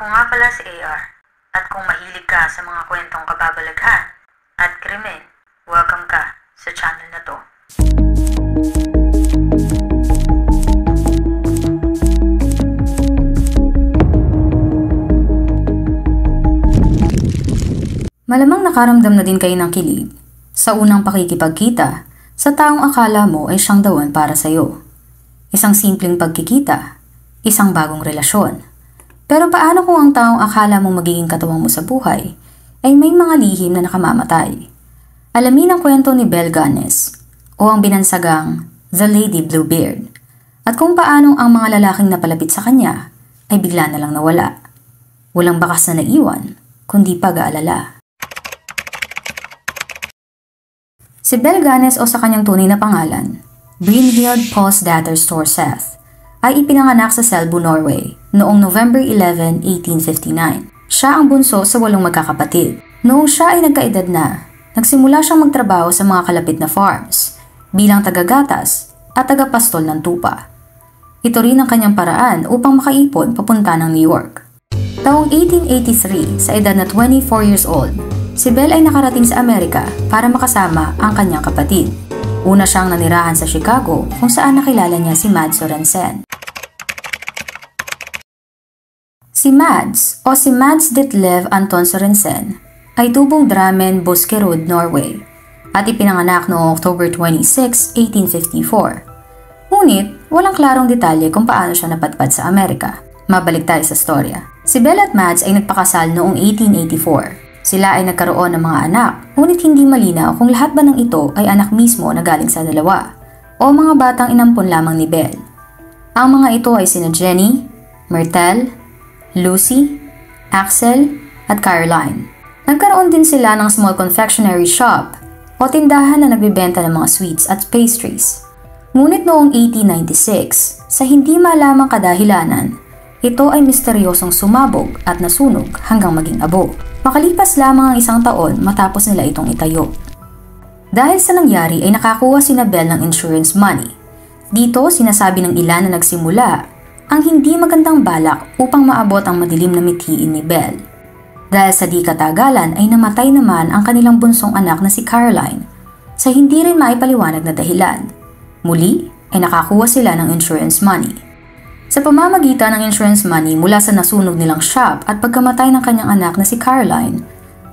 Ako nga pala si AR. At kung mahilig ka sa mga kwentong kababalaghan at krimen, welcome ka sa channel na to. Malamang nakaramdam na din kayo ng kilig sa unang pakikipagkita sa taong akala mo ay siyang dawan para sa'yo. Isang simpleng pagkikita, isang bagong relasyon. Pero paano kung ang taong akala mong magiging katuwang mo sa buhay ay may mga lihim na nakamamatay? Alamin ang kwento ni Belle Gunness o ang binansagang The Lady Bluebeard at kung paano ang mga lalaking napalapit sa kanya ay bigla na lang nawala. Walang bakas na naiwan, kundi pag-aalala. Si Belle Gunness o sa kanyang tunay na pangalan, Brynhild Påsdatter Storseth, ay ipinanganak sa Selbu, Norway noong November 11, 1859. Siya ang bunso sa 8 magkakapatid. Noong siya ay nagkaedad na, nagsimula siyang magtrabaho sa mga kalapit na farms bilang tagagatas at tagapastol ng tupa. Ito rin ang kanyang paraan upang makaipon papunta ng New York. Taong 1883, sa edad na 24 years old, si Belle ay nakarating sa Amerika para makasama ang kanyang kapatid. Una siyang nanirahan sa Chicago kung saan nakilala niya si Mads Sørensen. Si Mads o si Mads Ditlev Anton Sørensen ay tubong Drammen, Buskerud, Norway at ipinanganak noong October 26, 1854. Ngunit walang klarong detalye kung paano siya napadpad sa Amerika. Mabalik tayo sa storya. Si Belle at Mads ay nagpakasal noong 1884. Sila ay nagkaroon ng mga anak, ngunit hindi malinaw kung lahat ba ng ito ay anak mismo na galing sa dalawa o mga batang inampon lamang ni Belle. Ang mga ito ay sina Jenny, Myrtle, Lucy, Axel, at Caroline. Nagkaroon din sila ng small confectionery shop o tindahan na nagbebenta ng mga sweets at pastries. Ngunit noong 1896, sa hindi malamang kadahilanan, ito ay misteryosong sumabog at nasunog hanggang maging abo. Makalipas lamang ang 1 taon matapos nila itong itayo. Dahil sa nangyari ay nakakuha sina Belle ng insurance money. Dito sinasabi ng ilan na nagsimula ang hindi magandang balak upang maabot ang madilim na mithiin ni Belle. Dahil sa di katagalan ay namatay naman ang kanilang bunsong anak na si Caroline sa hindi rin maipaliwanag na dahilan. Muli ay nakakuha sila ng insurance money. Sa pamamagitan ng insurance money mula sa nasunog nilang shop at pagkamatay ng kanyang anak na si Caroline,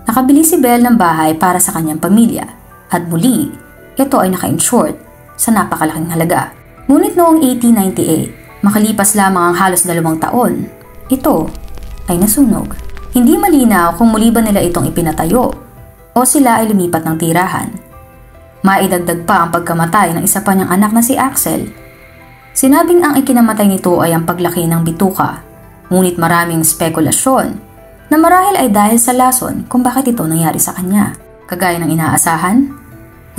nakabili si Belle ng bahay para sa kanyang pamilya at muli, ito ay naka-insured sa napakalaking halaga. Ngunit noong 1898, makalipas lamang ang halos 2 taon, ito ay nasunog. Hindi malinaw kung muli ba nila itong ipinatayo o sila ay lumipat ng tirahan. Maidagdag pa ang pagkamatay ng isa pa niyang anak na si Axel. Sinabing ang ikinamatay nito ay ang paglaki ng bituka, ngunit maraming spekulasyon na marahil ay dahil sa lason kung bakit ito nangyari sa kanya. Kagaya ng inaasahan,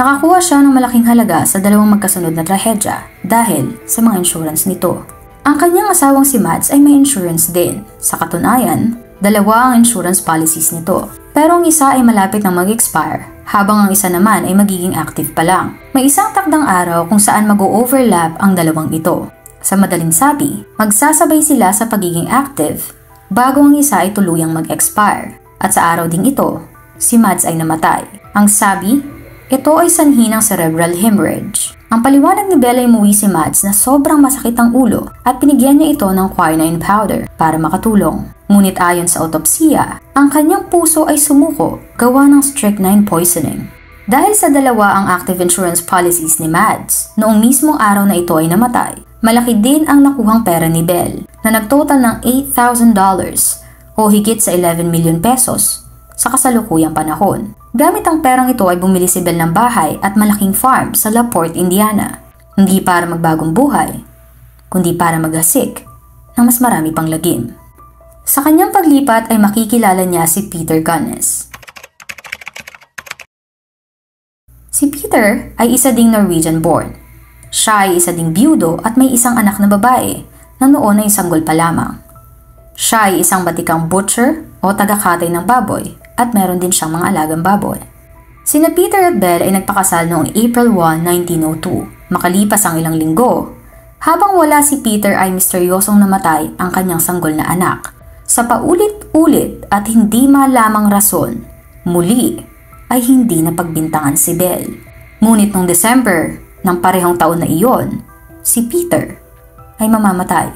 nakakuha siya ng malaking halaga sa 2 magkasunod na trahedya dahil sa mga insurance nito. Ang kanyang asawang si Mads ay may insurance din. Sa katunayan, 2 ang insurance policies nito. Pero ang isa ay malapit na mag-expire, habang ang isa naman ay magiging active pa lang. May isang takdang araw kung saan mag-o-overlap ang 2 ito. Sa madaling sabi, magsasabay sila sa pagiging active bago ang isa ay tuluyang mag-expire. At sa araw ding ito, si Mads ay namatay. Ang sabi, ito ay sanhi ng cerebral hemorrhage. Ang paliwanag ni Belle ay umuwi si Mads na sobrang masakit ang ulo at pinigyan niya ito ng quinine powder para makatulong. Ngunit ayon sa autopsiya, ang kanyang puso ay sumuko gawa ng strychnine poisoning. Dahil sa 2 ang active insurance policies ni Mads, noong mismong araw na ito ay namatay, malaki din ang nakuhang pera ni Belle na nagtotal ng $8,000 o higit sa 11 million pesos sa kasalukuyang panahon. Gamit ang perang ito ay bumili si Belle ng bahay at malaking farm sa LaPorte, Indiana. Hindi para magbagong buhay, kundi para maghasik ng mas marami pang lagim. Sa kanyang paglipat ay makikilala niya si Peter Gunness. Si Peter ay isa ding Norwegian born. Siya ay isa ding byudo at may isang anak na babae na noon ay sanggol pa lamang. Siya ay isang batikang butcher o tagakatay ng baboy at meron din siyang mga alagang baboy. Sina Peter at Belle ay nagpakasal noong April 1, 1902. Makalipas ang ilang linggo, habang wala si Peter ay misteryosong namatay ang kanyang sanggol na anak. Sa paulit-ulit at hindi malamang rason, muli ay hindi napagbintangan si Belle. Ngunit noong December ng parehong taon na iyon, si Peter ay mamamatay.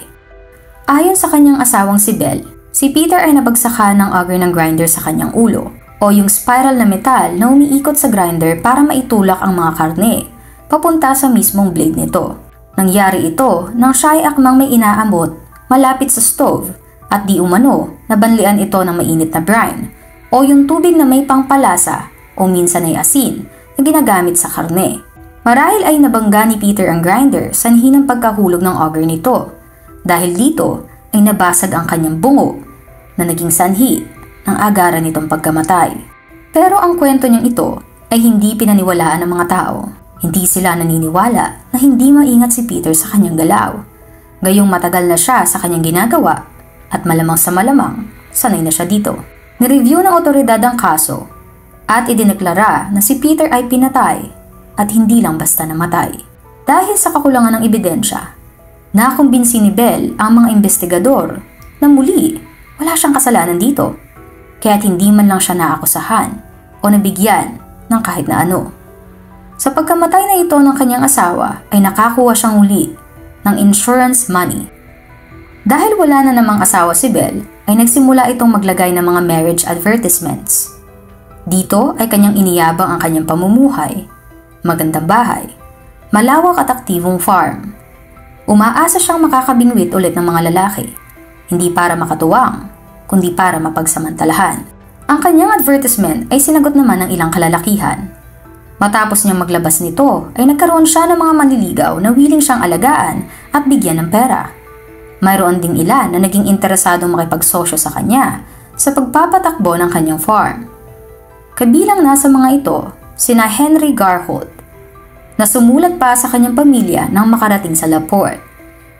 Ayon sa kanyang asawang si Belle, si Peter ay nabagsakan ng auger ng grinder sa kanyang ulo o yung spiral na metal na umiikot sa grinder para maitulak ang mga karne papunta sa mismong blade nito. Nangyari ito nang siya ay akmang may inaambot malapit sa stove at di umano nabanlian ito ng mainit na brine o yung tubig na may pangpalasa o minsan ay asin na ginagamit sa karne. Marahil ay nabangga ni Peter ang grinder sanhi ng pagkahulog ng auger nito. Dahil dito ay nabasag ang kanyang bungo na naging sanhi ng agaran nitong pagkamatay. Pero ang kwento niyang ito ay hindi pinaniwalaan ng mga tao. Hindi sila naniniwala na hindi maingat si Peter sa kanyang galaw. Gayong matagal na siya sa kanyang ginagawa at malamang sa malamang sanay na siya dito. Nireview ng otoridad ang kaso at idineklara na si Peter ay pinatay at hindi lang basta namatay. Dahil sa kakulangan ng ebidensya, nakumbinsi ni Belle ang mga investigador na muli wala siyang kasalanan dito, kaya't hindi man lang siya naakusahan o nabigyan ng kahit na ano. Sa pagkamatay na ito ng kanyang asawa ay nakakuha siyang muli ng insurance money. Dahil wala na namang asawa si Belle, ay nagsimula itong maglagay ng mga marriage advertisements. Dito ay kanyang iniyabang ang kanyang pamumuhay, magandang bahay, malawak at aktibong farm. Umaasa siyang makakabingwit ulit ng mga lalaki, hindi para makatuwang, kundi para mapagsamantalahan. Ang kanyang advertisement ay sinagot naman ng ilang kalalakihan. Matapos niyang maglabas nito ay nagkaroon siya ng mga manliligaw na willing siyang alagaan at bigyan ng pera. Mayroon ding ilan na naging interesadong makipagsosyo sa kanya sa pagpapatakbo ng kanyang farm. Kabilang na sa mga ito, sina Henry Garholt, na sumulat pa sa kanyang pamilya nang makarating sa Laporte.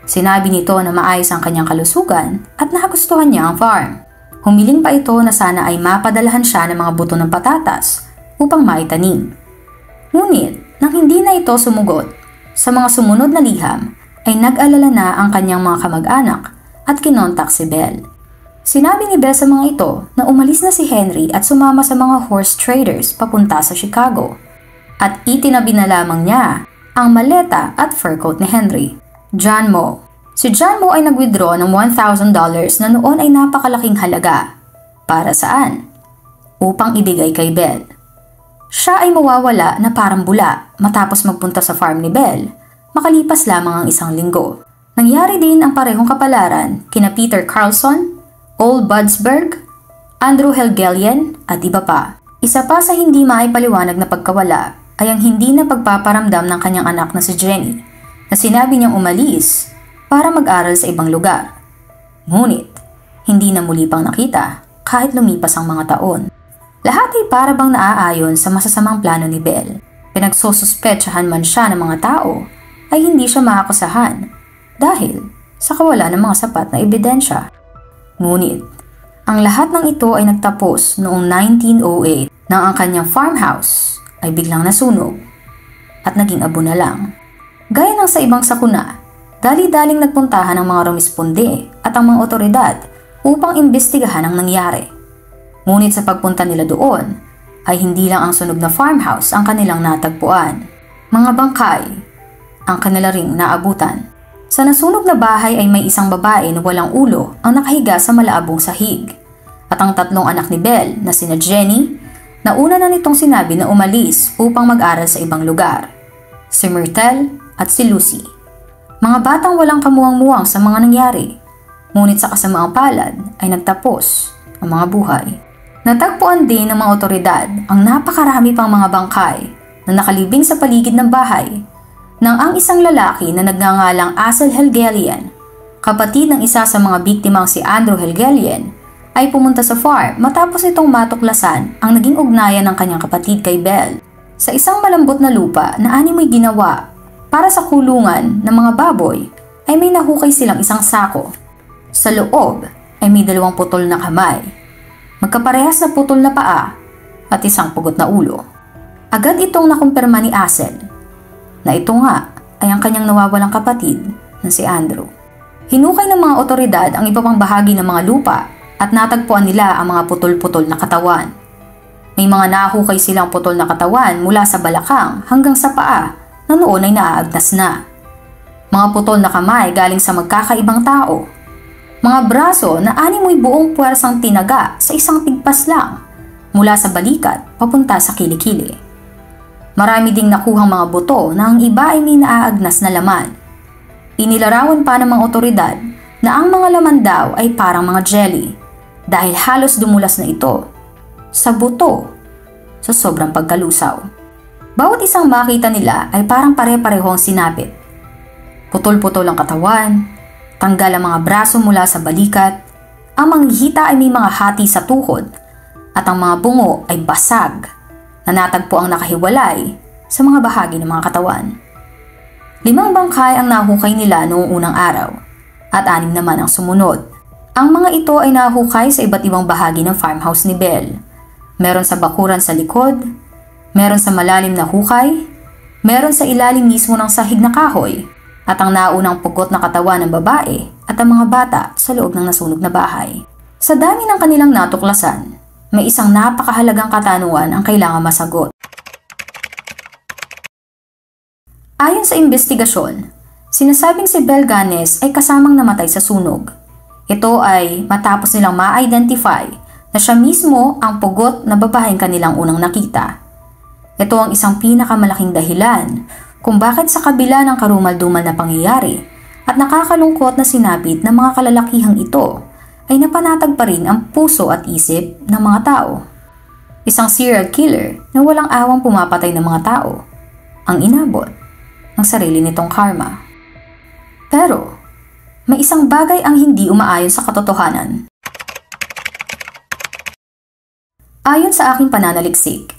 Sinabi nito na maayos ang kanyang kalusugan at nagustuhan niya ang farm. Humiling pa ito na sana ay mapadalahan siya ng mga buto ng patatas upang maitanim. Ngunit, nang hindi na ito sumugot, sa mga sumunod na liham ay nag-alala na ang kanyang mga kamag-anak at kinontak si Belle. Sinabi ni Belle sa mga ito na umalis na si Henry at sumama sa mga horse traders papunta sa Chicago. At itinabi na lamang niya ang maleta at fur coat ni Henry. John Moe. Si John Moe ay nag-withdraw ng $1,000 na noon ay napakalaking halaga. Para saan? Upang ibigay kay Belle. Siya ay mawawala na parang bula matapos magpunta sa farm ni Belle, makalipas lamang ang 1 linggo. Nangyari din ang parehong kapalaran kina Peter Carlson, Ole Budsberg, Andrew Helgelien at iba pa. Isa pa sa hindi maipaliwanag na pagkawala ay ang hindi na pagpaparamdam ng kanyang anak na si Jenny, na sinabi niyang umalis para mag-aral sa ibang lugar. Ngunit, hindi na muli pang nakita kahit lumipas ang mga taon. Lahat ay para bang naaayon sa masasamang plano ni Belle. Pinagsususpetsahan man siya ng mga tao, ay hindi siya maakusahan dahil sa kawalan ng mga sapat na ebidensya. Ngunit, ang lahat ng ito ay nagtapos noong 1908 nang ang kanyang farmhouse ay biglang nasunog at naging abo na lang. Gaya ng sa ibang sakuna, dali-daling nagpuntahan ang mga rumisponde at ang mga otoridad upang imbestigahan ang nangyari. Ngunit sa pagpunta nila doon, ay hindi lang ang sunog na farmhouse ang kanilang natagpuan. Mga bangkay ang kanila ring naabutan. Sa nasunog na bahay ay may isang babae na walang ulo ang nakahiga sa malaabong sahig. At ang 3 anak ni Belle na sina Jenny, na una na nitong sinabi na umalis upang mag-aral sa ibang lugar. Si Myrtle at si Lucy. Mga batang walang kamuwang-muwang sa mga nangyari. Ngunit sa kasamaang palad ay nagtapos ang mga buhay. Natagpuan din ng mga otoridad ang napakarami pang mga bangkay na nakalibing sa paligid ng bahay nang ang isang lalaki na nagngangalang Asel Helgelien, kapatid ng isa sa mga biktimang si Andrew Helgelien, ay pumunta sa farm matapos itong matuklasan ang naging ugnayan ng kanyang kapatid kay Belle. Sa isang malambot na lupa na animoy ginawa para sa kulungan ng mga baboy ay may nahukay silang isang sako. Sa loob ay may 2 putol na kamay, magkaparehas na putol na paa at isang pugot na ulo. Agad itong nakumpirma ni Asel na ito nga ay ang kanyang nawawalang kapatid na si Andrew. Hinukay ng mga otoridad ang iba pang bahagi ng mga lupa at natagpuan nila ang mga putol-putol na katawan. May mga nahukay silang putol na katawan mula sa balakang hanggang sa paa na noon ay naaagnas na. Mga putol na kamay galing sa magkakaibang tao. Mga braso na animoy buong puwersang tinaga sa isang tigpas lang mula sa balikat papunta sa kilikili. Marami ding nakuhang mga buto na ang iba ay may naaagnas na laman. Inilarawan pa ng mga otoridad na ang mga laman daw ay parang mga jelly dahil halos dumulas na ito sa buto sa sobrang pagkalusaw. Bawat isang makita nila ay parang pare-parehong sinapit. Putol-putol ang katawan, tanggal ang mga braso mula sa balikat, ang manghihita ay may mga hati sa tuhod, at ang mga bungo ay basag na natagpo ang nakahiwalay sa mga bahagi ng mga katawan. 5 bangkay ang nahukay nila noong unang araw, at 6 naman ang sumunod. Ang mga ito ay nahukay sa iba't ibang bahagi ng farmhouse ni Belle. Meron sa bakuran sa likod, meron sa malalim na hukay, meron sa ilalim mismo ng sahig na kahoy, at ang naunang pugot na katawan ng babae at ang mga bata sa loob ng nasunog na bahay. Sa dami ng kanilang natuklasan, may isang napakahalagang katanungan ang kailangan masagot. Ayon sa investigasyon, sinasabing si Belle Ganes ay kasamang namatay sa sunog. Ito ay matapos nilang ma-identify na siya mismo ang pugot na babaeng kanilang unang nakita. Ito ang isang pinakamalaking dahilan kung bakit sa kabila ng karumal-dumal na pangyayari at nakakalungkot na sinapit ng mga kalalakihang ito ay napanatag pa rin ang puso at isip ng mga tao. Isang serial killer na walang awang pumapatay ng mga tao ang inabot ng sarili nitong karma. Pero may isang bagay ang hindi umaayon sa katotohanan. Ayon sa aking pananaliksik,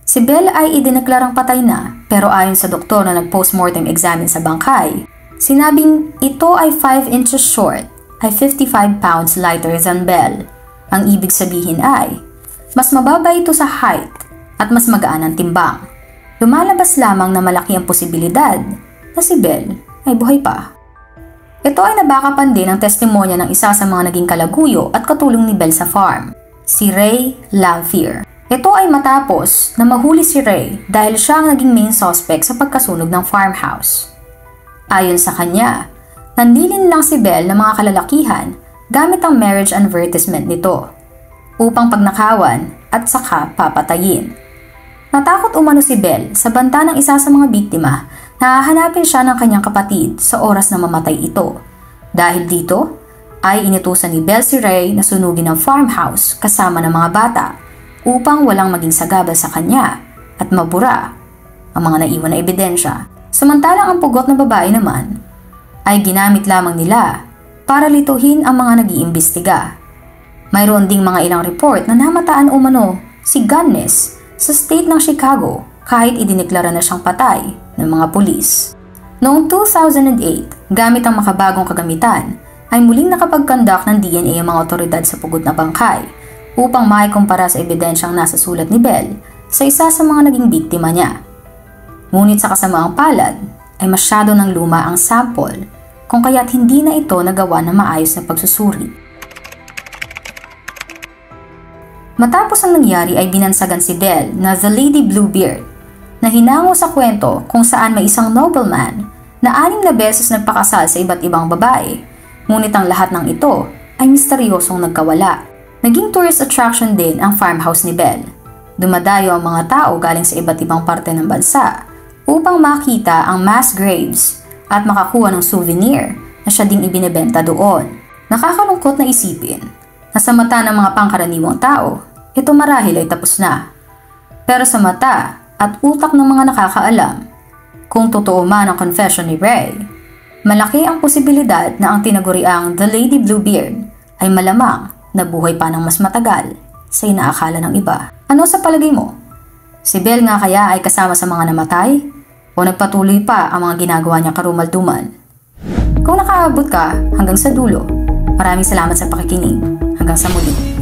si Belle ay idineklarang patay na, pero ayon sa doktor na nag-postmortem examine sa bangkay, sinabing ito ay 5 inches short, ay 55 pounds lighter than Belle. Ang ibig sabihin ay, mas mababa ito sa height at mas magaan ang timbang. Lumalabas lamang na malaki ang posibilidad na si Belle ay buhay pa. Ito ay nabakapan din ang testimonya ng isa sa mga naging kalaguyo at katulong ni Belle sa farm, si Ray Lamphere. Ito ay matapos na mahuli si Ray dahil siya ang naging main suspect sa pagkasunog ng farmhouse. Ayon sa kanya, nandilin lang si Belle ng mga kalalakihan gamit ang marriage advertisement nito upang pagnakawan at saka papatayin. Natakot umano si Belle sa banta ng isa sa mga biktima na hahanapin siya ng kanyang kapatid sa oras na mamatay ito. Dahil dito, ay inutusan ni Belle si Ray na sunugin ang farmhouse kasama ng mga bata upang walang maging sagabal sa kanya at mabura ang mga naiwan na ebidensya. Samantalang ang pugot na babae naman ay ginamit lamang nila para lituhin ang mga nag-iimbestiga. Mayroon ding mga ilang report na namataan umano si Ganes sa state ng Chicago kahit idineklara na siyang patay ng mga pulis. Noong 2008, gamit ang makabagong kagamitan, ay muling nakapag-conduct ng DNA ang mga otoridad sa pugot na bangkay upang maikumpara sa ebidensyang nasa sulat ni Belle sa isa sa mga naging biktima niya. Ngunit sa kasamaang palad ay masyado ng luma ang sample kung kaya't hindi na ito nagawa ng maayos na pagsusuri. Matapos ang nangyari ay binansagan si Belle na The Lady Bluebeard na hinango sa kwento kung saan may isang nobleman na 6 na beses nagpakasal sa iba't ibang babae, ngunit ang lahat ng ito ay misteryosong nagkawala. Naging tourist attraction din ang farmhouse ni Belle. Dumadayo ang mga tao galing sa iba't ibang parte ng bansa upang makita ang mass graves at makakuha ng souvenir na siya ding ibinebenta doon. Nakakalungkot na isipin na sa mata ng mga pangkaraniwang tao, ito marahil ay tapos na. Pero sa mata at utak ng mga nakakaalam, kung totoo man ang confession ni Ray, malaki ang posibilidad na ang tinaguriang The Lady Bluebeard ay malamang na buhay pa ng mas matagal sa inaakala ng iba. Ano sa palagay mo? Si Belle nga kaya ay kasama sa mga namatay? O nagpatuloy pa ang mga ginagawa niya karumal-dumal? Kung nakaabot ka hanggang sa dulo, maraming salamat sa pakikinig. Hanggang sa muli.